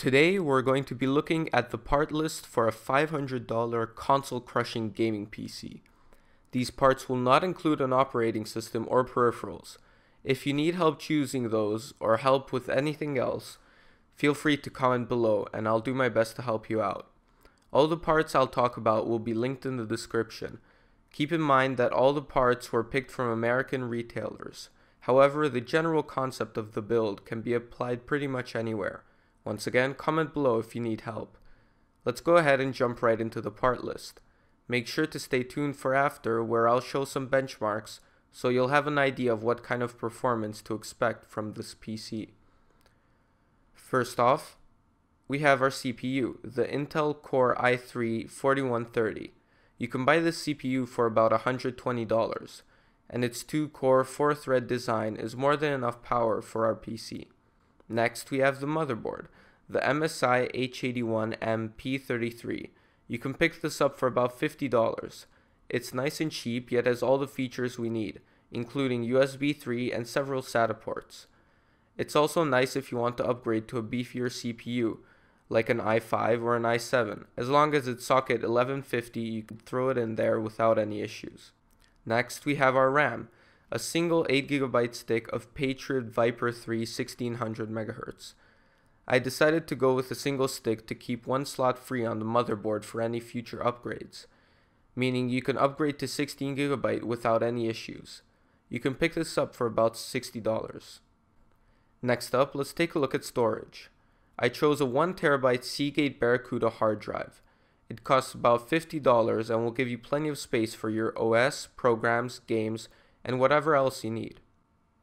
Today we're going to be looking at the part list for a $500 console-crushing gaming PC. These parts will not include an operating system or peripherals. If you need help choosing those or help with anything else, feel free to comment below and I'll do my best to help you out. All the parts I'll talk about will be linked in the description. Keep in mind that all the parts were picked from American retailers. However, the general concept of the build can be applied pretty much anywhere. Once again, comment below if you need help. Let's go ahead and jump right into the part list. Make sure to stay tuned for after, where I'll show some benchmarks so you'll have an idea of what kind of performance to expect from this PC. First off, we have our CPU, the Intel Core i3-4130. You can buy this CPU for about $120, and its 2-core 4-thread design is more than enough power for our PC. Next, we have the motherboard, the MSI H81M P33. You can pick this up for about $50. It's nice and cheap, yet has all the features we need, including USB 3 and several SATA ports. It's also nice if you want to upgrade to a beefier CPU, like an i5 or an i7. As long as it's socket 1150, you can throw it in there without any issues. Next, we have our RAM, a single 8GB stick of Patriot Viper 3 1600 MHz. I decided to go with a single stick to keep one slot free on the motherboard for any future upgrades, meaning you can upgrade to 16GB without any issues. You can pick this up for about $60. Next up, let's take a look at storage. I chose a 1TB Seagate Barracuda hard drive. It costs about $50 and will give you plenty of space for your OS, programs, games, and whatever else you need.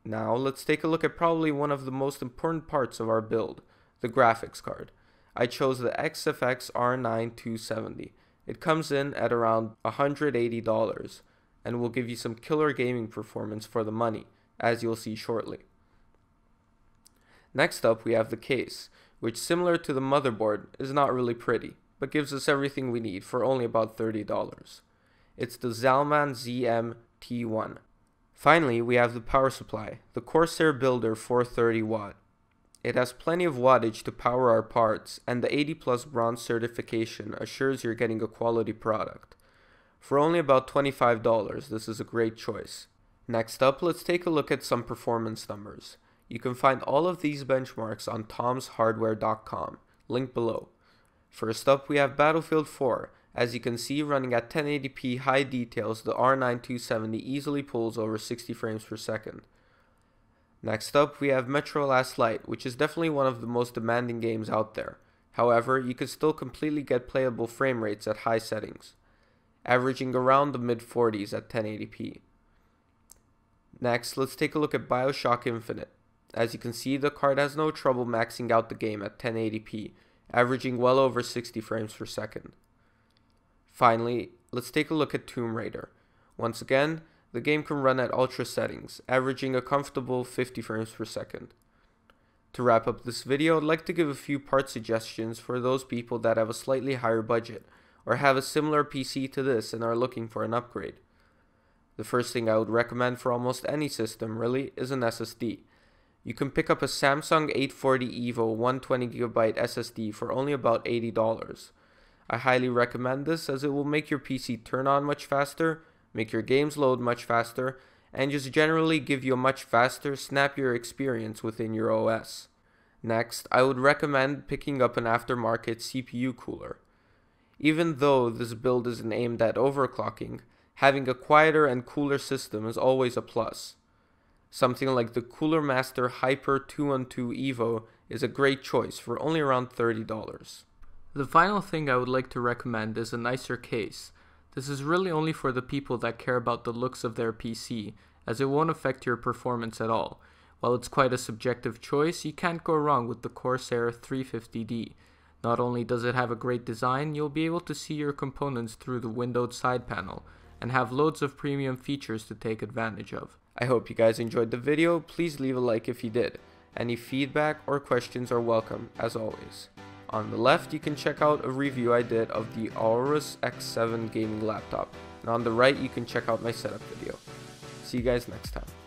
Now let's take a look at probably one of the most important parts of our build, the graphics card. I chose the XFX R9 270. It comes in at around $180 and will give you some killer gaming performance for the money, as you'll see shortly. Next up, we have the case, which, similar to the motherboard, is not really pretty, but gives us everything we need for only about $30. It's the Zalman ZM-T1. Finally, we have the power supply, the Corsair Builder 430 watt. It has plenty of wattage to power our parts, and the 80+ bronze certification assures you're getting a quality product. For only about $25, this is a great choice. Next up, let's take a look at some performance numbers. You can find all of these benchmarks on tomshardware.com, link below. First up, we have Battlefield 4. As you can see, running at 1080p high details, the R9 270 easily pulls over 60 frames per second. Next up, we have Metro Last Light, which is definitely one of the most demanding games out there. However, you can still completely get playable frame rates at high settings, averaging around the mid-40s at 1080p. Next, let's take a look at BioShock Infinite. As you can see, the card has no trouble maxing out the game at 1080p, averaging well over 60 frames per second. Finally, let's take a look at Tomb Raider. Once again, the game can run at ultra settings, averaging a comfortable 50 frames per second. To wrap up this video, I'd like to give a few part suggestions for those people that have a slightly higher budget, or have a similar PC to this and are looking for an upgrade. The first thing I would recommend for almost any system, really, is an SSD. You can pick up a Samsung 840 EVO 120GB SSD for only about $80. I highly recommend this as it will make your PC turn on much faster, make your games load much faster, and just generally give you a much faster, snappier experience within your OS. Next, I would recommend picking up an aftermarket CPU cooler. Even though this build isn't aimed at overclocking, having a quieter and cooler system is always a plus. Something like the Cooler Master Hyper 212 EVO is a great choice for only around $30. The final thing I would like to recommend is a nicer case. This is really only for the people that care about the looks of their PC, as it won't affect your performance at all. While it's quite a subjective choice, you can't go wrong with the Corsair 350D. Not only does it have a great design, you'll be able to see your components through the windowed side panel, and have loads of premium features to take advantage of. I hope you guys enjoyed the video. Please leave a like if you did. Any feedback or questions are welcome, as always. On the left, you can check out a review I did of the Aorus X7 gaming laptop, and on the right, you can check out my setup video. See you guys next time.